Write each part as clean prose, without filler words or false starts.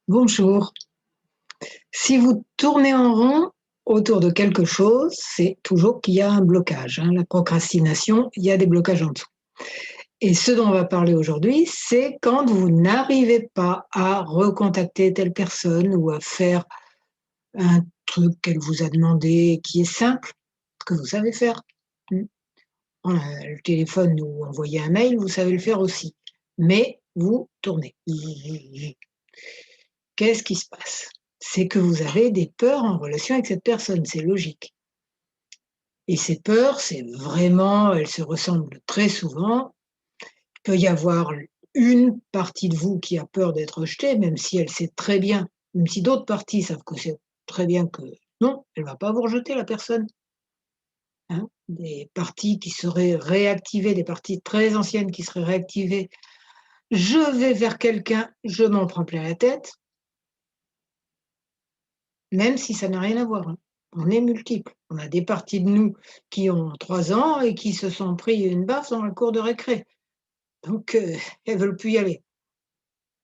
Bonjour. Si vous tournez en rond autour de quelque chose, c'est toujours qu'il y a un blocage, hein. La procrastination, il y a des blocages en dessous. Et ce dont on va parler aujourd'hui, c'est quand vous n'arrivez pas à recontacter telle personne ou à faire un truc qu'elle vous a demandé qui est simple, que vous savez faire. Mmh. Prendre, le téléphone ou envoyer un mail, vous savez le faire aussi. Mais vous tournez. Qu'est-ce qui se passe? C'est que vous avez des peurs en relation avec cette personne, c'est logique. Et ces peurs, c'est vraiment elles se ressemblent très souvent. Il peut y avoir une partie de vous qui a peur d'être rejetée, même si elle sait très bien, même si d'autres parties savent que c'est très bien que non, elle ne va pas vous rejeter la personne, hein. Des parties qui seraient réactivées, des parties très anciennes qui seraient réactivées: «Je vais vers quelqu'un, je m'en prends plein la tête», même si ça n'a rien à voir, hein. On est multiples. On a des parties de nous qui ont 3 ans et qui se sont pris une baffe dans la cour de récré. Donc elles veulent plus y aller,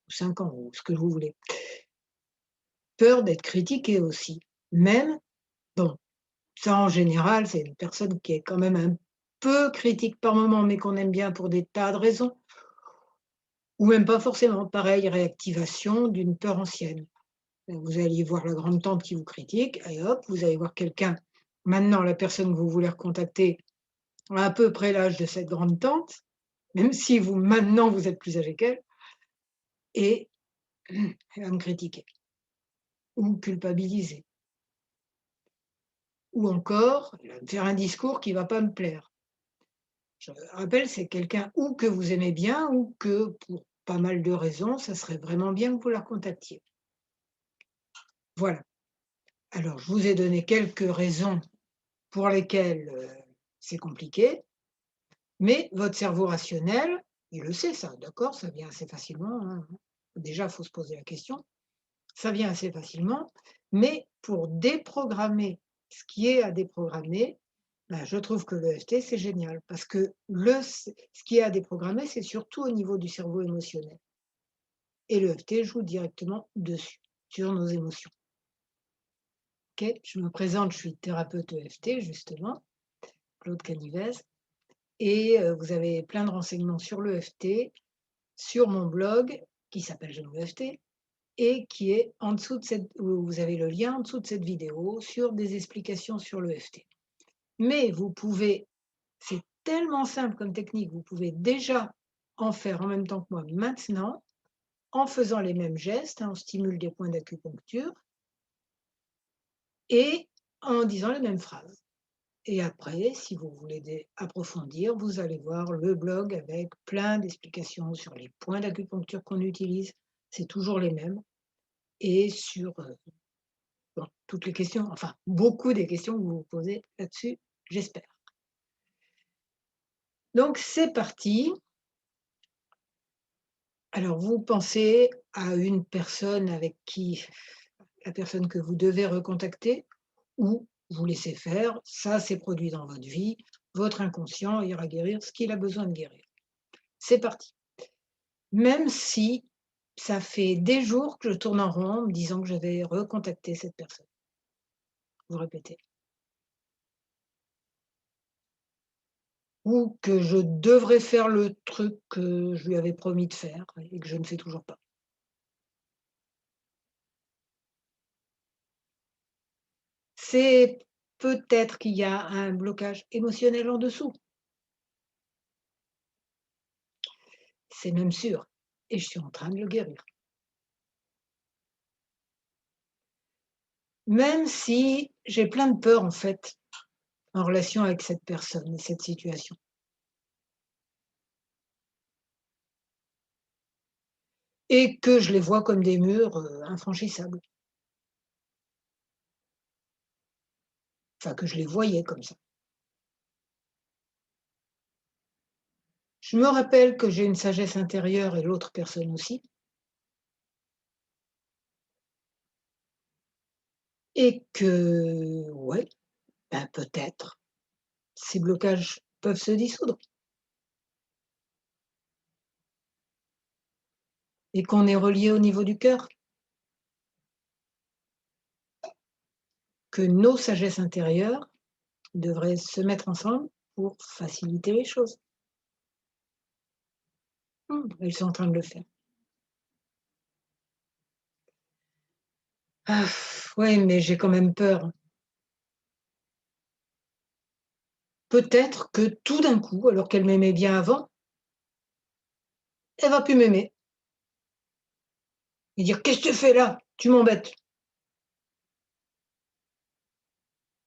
ou 5 ans ou ce que vous voulez. Peur d'être critiquées aussi. Même bon, ça en général, c'est une personne qui est quand même un peu critique par moment, mais qu'on aime bien pour des tas de raisons, ou même pas forcément. Pareil, réactivation d'une peur ancienne. Vous alliez voir la grande-tante qui vous critique et hop, vous allez voir quelqu'un. Maintenant, la personne que vous voulez recontacter a à peu près l'âge de cette grande-tante, même si vous, maintenant, vous êtes plus âgé qu'elle et elle va me critiquer ou culpabiliser ou encore, elle va me faire un discours qui va pas me plaire. Je rappelle, c'est quelqu'un ou que vous aimez bien ou que, pour pas mal de raisons, ça serait vraiment bien que vous la recontactiez. Voilà. Alors, je vous ai donné quelques raisons pour lesquelles, c'est compliqué. Mais votre cerveau rationnel, il le sait ça, d'accord? Ça vient assez facilement, hein. Déjà, il faut se poser la question. Ça vient assez facilement, mais pour déprogrammer ce qui est à déprogrammer, bah, je trouve que l'EFT, c'est génial parce que ce qui est à déprogrammer, c'est surtout au niveau du cerveau émotionnel et l'EFT joue directement dessus, sur nos émotions. OK? Je me présente, je suis thérapeute EFT justement, Claude Canivez et vous avez plein de renseignements sur l'EFT sur mon blog qui s'appelle Je EFT et qui est en dessous de cette vous avez le lien en dessous de cette vidéo sur des explications sur l'EFT. Mais vous pouvez c'est tellement simple comme technique, vous pouvez déjà en faire en même temps que moi maintenant, en faisant les mêmes gestes, hein, on stimule des points d'acupuncture et en disant les mêmes phrases. Et après, si vous voulez approfondir, vous allez voir le blog avec plein d'explications sur les points d'acupuncture qu'on utilise. C'est toujours les mêmes. Et sur, bon, toutes les questions, enfin beaucoup des questions que vous vous posez là-dessus, j'espère. Donc c'est parti. Alors vous pensez à une personne avec qui la personne que vous devez recontacter ou vous laissez faire, ça s'est produit dans votre vie, votre inconscient ira guérir ce qu'il a besoin de guérir. C'est parti. Même si ça fait des jours que je tourne en rond en me disant que je vais recontacter cette personne. Vous répétez. Ou que je devrais faire le truc que je lui avais promis de faire et que je ne fais toujours pas. C'est peut-être qu'il y a un blocage émotionnel en dessous, c'est même sûr et je suis en train de le guérir. Même si j'ai plein de peurs en fait, en relation avec cette personne et cette situation et que je les vois comme des murs, infranchissables. Enfin que je les voyais comme ça. Je me rappelle que j'ai une sagesse intérieure et l'autre personne aussi et que ouais, ben, peut-être, ces blocages peuvent se dissoudre et qu'on est relié au niveau du cœur. que nos sagesses intérieures devraient se mettre ensemble pour faciliter les choses. Elles sont en train de le faire. Ah, ouais, mais j'ai quand même peur. Peut-être que tout d'un coup, alors qu'elle m'aimait bien avant, elle va plus m'aimer et dire: «Qu'est-ce que tu fais là? Tu m'embêtes».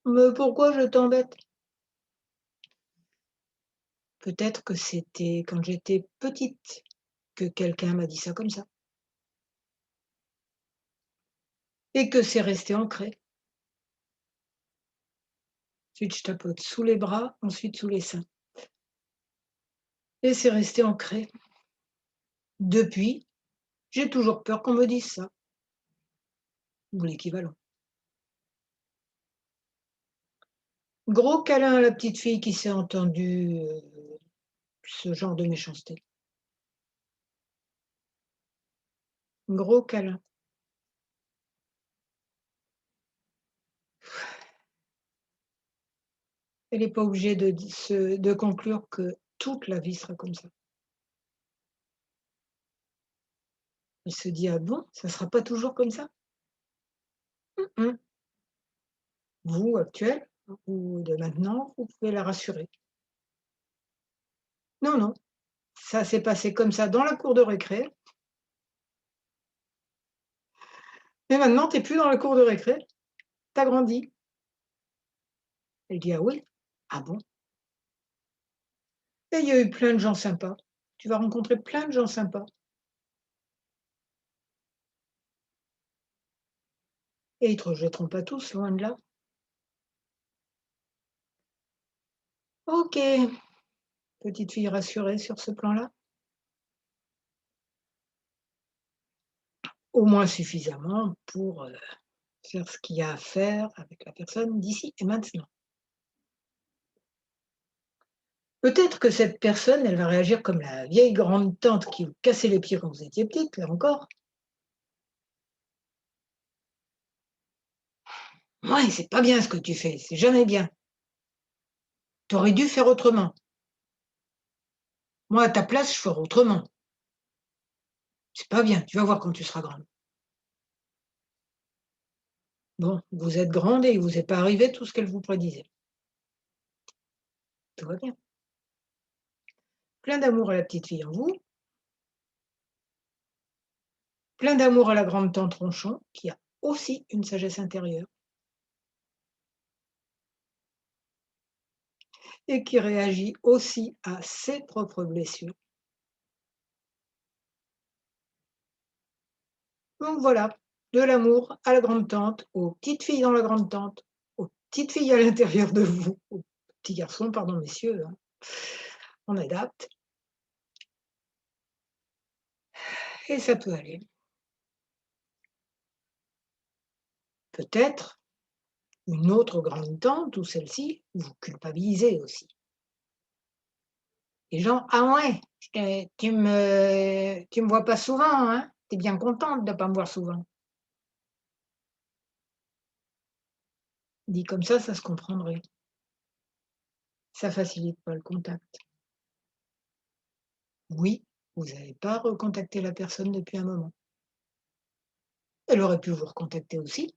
«Mais pourquoi je t'embête?» Peut-être que c'était quand j'étais petite que quelqu'un m'a dit ça comme ça et que c'est resté ancré. Ensuite, je tapote sous les bras, ensuite sous les seins et c'est resté ancré. Depuis, j'ai toujours peur qu'on me dise ça ou l'équivalent. Gros câlin à la petite fille qui s'est entendue, ce genre de méchanceté. Gros câlin. Elle est pas obligée de conclure que toute la vie sera comme ça. Elle se dit: «Ah bon? Ça sera pas toujours comme ça?» Mmh mh. Vous, actuel ou de maintenant, vous pouvez la rassurer. Non, non, ça s'est passé comme ça dans la cour de récré, mais maintenant tu es plus dans la cour de récré, tu as grandi. Elle dit: «Ah oui? Ah bon?» Et il y a eu plein de gens sympas. Tu vas rencontrer plein de gens sympas et ils te rejetteront pas tous, loin de là. OK, petite fille rassurée sur ce plan-là, au moins suffisamment pour, faire ce qu'il y a à faire avec la personne d'ici et maintenant. Peut-être que cette personne, elle va réagir comme la vieille grande tante qui vous cassait les pieds quand vous étiez petite, là encore. «Ouais, c'est pas bien ce que tu fais, c'est jamais bien. Tu aurais dû faire autrement. Moi, à ta place, je ferais autrement. C'est pas bien, tu vas voir quand tu seras grande». Bon, vous êtes grande et il vous est pas arrivé tout ce qu'elle vous prédisait. Tout va bien. Plein d'amour à la petite fille en vous, plein d'amour à la grande tante Ronchon, qui a aussi une sagesse intérieure et qui réagit aussi à ses propres blessures. Donc voilà, de l'amour à la grande tante, aux petites filles dans la grande tante, aux petites filles à l'intérieur de vous, aux petits garçons, pardon messieurs, hein, on adapte et ça peut aller. Peut-être une autre grande tante ou celle-ci vous culpabilisez aussi. Les gens: «Ah ouais, tu me vois pas souvent, hein? Tu es bien contente de pas me voir souvent». Dit comme ça se comprendrait. Ça facilite pas le contact. Oui, vous n'avez pas recontacté la personne depuis un moment. Elle aurait pu vous recontacter aussi.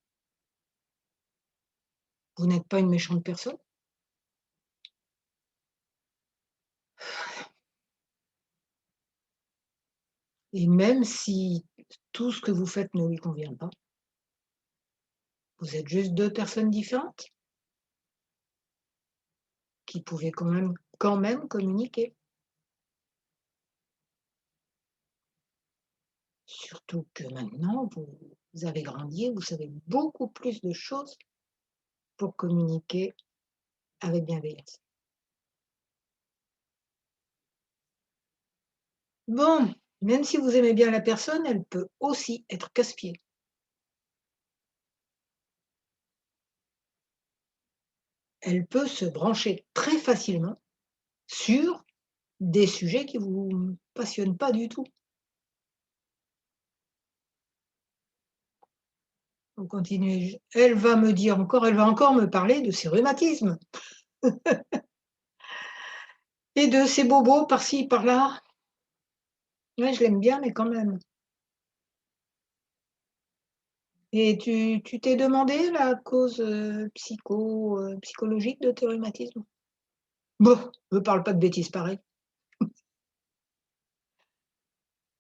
Vous n'êtes pas une méchante personne et même si tout ce que vous faites ne lui convient pas, vous êtes juste 2 personnes différentes qui pouvaient quand même communiquer. Surtout que maintenant, vous avez grandi, vous savez beaucoup plus de choses pour communiquer avec bienveillance. Bon, même si vous aimez bien la personne, elle peut aussi être casse-pied. Elle peut se brancher très facilement sur des sujets qui vous passionnent pas du tout. on continue. Elle va me dire encore, elle va encore me parler de ses rhumatismes et de ses bobos par-ci, par-là. Ouais, je l'aime bien, mais quand même. Et tu t'es demandé la cause, psychologique de tes rhumatismes? Bon, me parle pas de bêtises pareilles.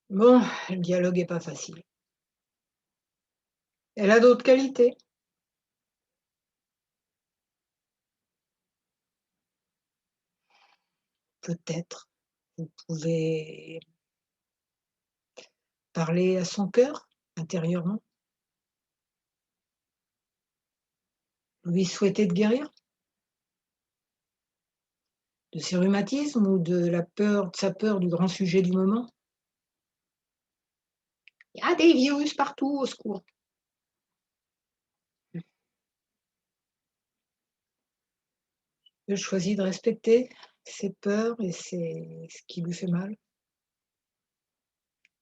Bon, le dialogue est pas facile. Elle a d'autres qualités. Peut-être, vous pouvez parler à son cœur, intérieurement, lui souhaiter de guérir de ses rhumatismes ou de sa peur du grand sujet du moment. «Il y a des virus partout, au secours!» Elle choisit de respecter ses peurs et ce qui lui fait mal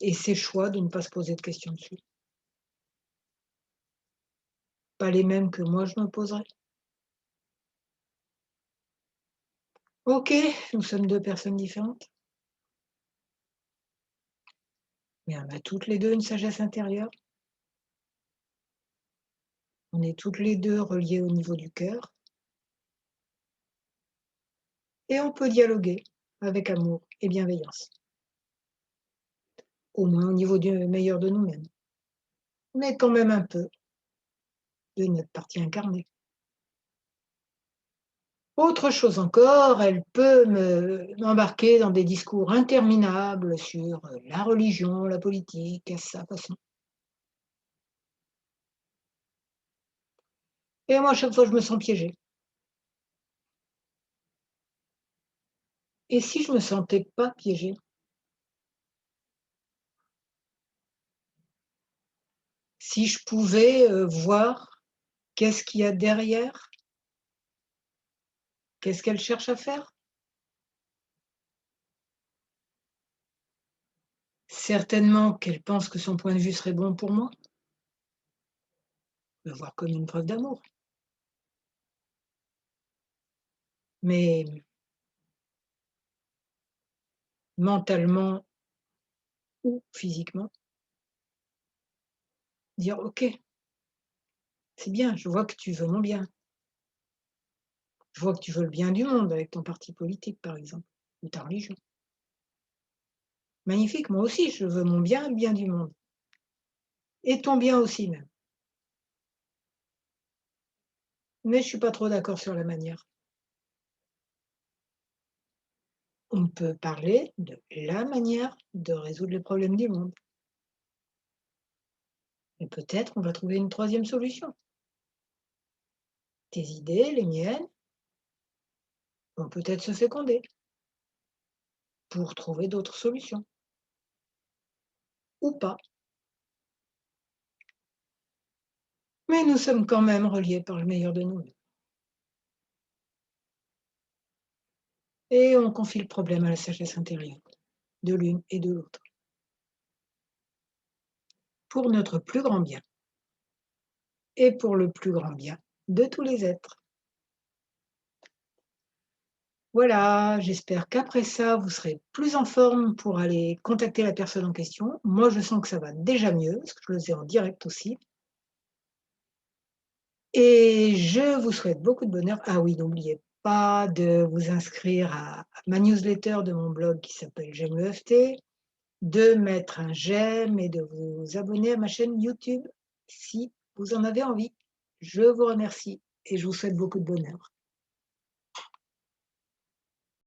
et ses choix de ne pas se poser de questions dessus. Pas les mêmes que moi je me poserais. OK, nous sommes 2 personnes différentes, mais on a toutes les 2 une sagesse intérieure. On est toutes les 2 reliées au niveau du cœur et on peut dialoguer avec amour et bienveillance, au moins au niveau du meilleur de nous-mêmes, mais quand même un peu de notre partie incarnée. Autre chose encore, elle peut m'embarquer dans des discours interminables sur, la religion, la politique, à sa façon. Et moi, à chaque fois, je me sens piégée. Et si je me sentais pas piégée? Si je pouvais, voir qu'est-ce qu'il y a derrière? Qu'est-ce qu'elle cherche à faire? Certainement qu'elle pense que son point de vue serait bon pour moi, le voir comme une preuve d'amour. Mais mentalement ou physiquement, dire: «OK, c'est bien, je vois que tu veux mon bien. Je vois que tu veux le bien du monde avec ton parti politique, par exemple, ou ta religion. Magnifique, moi aussi, je veux mon bien et le bien du monde et ton bien aussi même. Mais je suis pas trop d'accord sur la manière». On peut parler de la manière de résoudre les problèmes du monde et peut-être on va trouver une troisième solution. Tes idées, les miennes, vont peut-être se féconder pour trouver d'autres solutions ou pas. Mais nous sommes quand même reliés par le meilleur de nous et on confie le problème à la sagesse intérieure de l'une et de l'autre, pour notre plus grand bien et pour le plus grand bien de tous les êtres. Voilà, j'espère qu'après ça, vous serez plus en forme pour aller contacter la personne en question. Moi, je sens que ça va déjà mieux, parce que je le faisais en direct aussi. Et je vous souhaite beaucoup de bonheur. Ah oui, n'oubliez pas de vous inscrire à ma newsletter de mon blog qui s'appelle J'aime le FT, de mettre un j'aime et de vous abonner à ma chaîne YouTube si vous en avez envie. Je vous remercie et je vous souhaite beaucoup de bonheur.